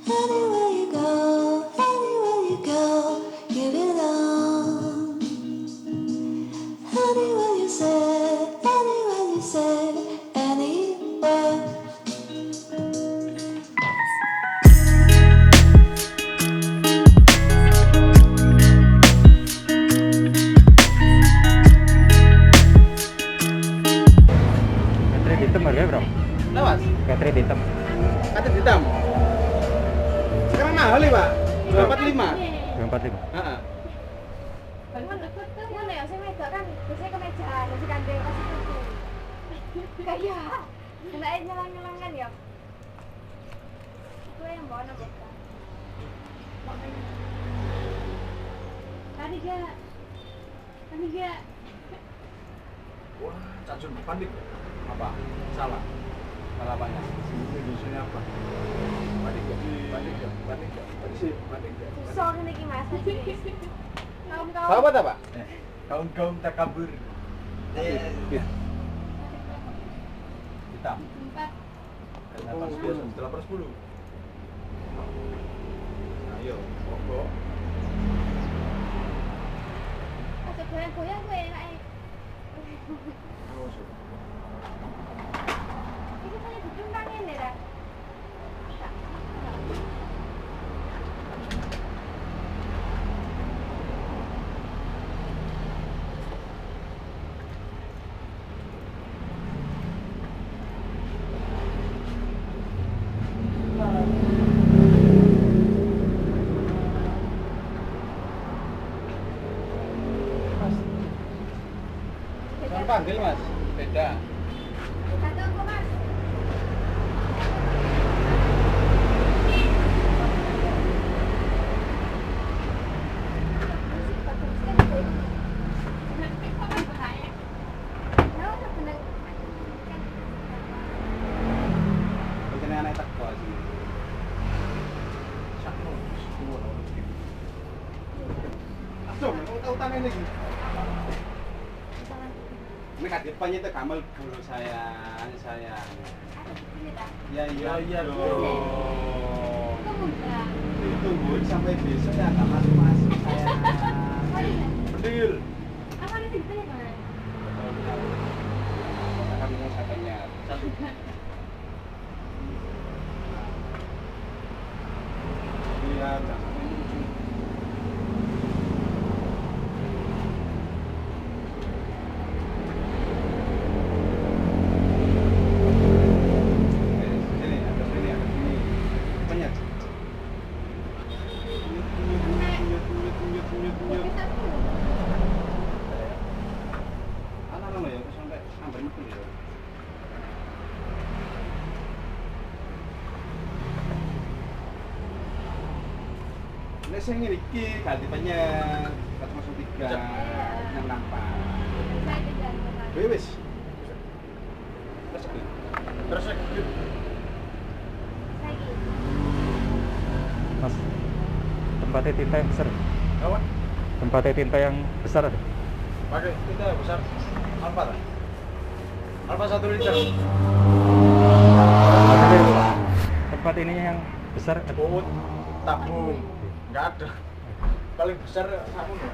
Anywhere you go, you belong. Anywhere you say, anywhere. Catering hitam harganya berapa? Lawas, Catering hitam. kata hitam. Sekarang mahal nih Pak, 245. 245. Heeh. Mana ya, saya meja kan, biasanya ke meja, nasi kandeng kasih tutup. Kayak, enggak nyelang-nyelang kan ya? Itu yang bawa nama bukan? Tadi gak. Wah, cacun panik. Apa? Salah. Salah apanya? Indonesia apa? Panik gak? Susah nih mas, kaum-kaum. Bapak apa, Pak? Kaum takabur. Hitam. 810. Ayo, pokok. Aja goyang-goyang gue enak. Ini saya ditumpangin deh dah. Jangan panggil Mas, beda. Satu kok mas. Bikin anak takwa sih. Sakno, semua orang gitu. Langsung, utangin lagi. Ini kan depannya itu Kamal dulu sayang. Ya dong. Ditungguin sampai besok ya nggak masuk sayang. Bedil. Akan minum katanya. Iya, jangan lucu. Sini, ada sini. Penyet. Nyut. Anak-anak ya, sampai sampai metu ya. Nek sing iki ganti penyet 403 yang nampak. Wis. Terus Mas, tempatnya tinta yang besar. apa? Tempatnya tinta yang besar ada. Pakai tinta besar Alfa lah. Alfa 1 liter. Maksudnya tempat ininya yang besar ada. Oh, tabung. Enggak ada. Paling besar sabun ya.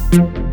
Thank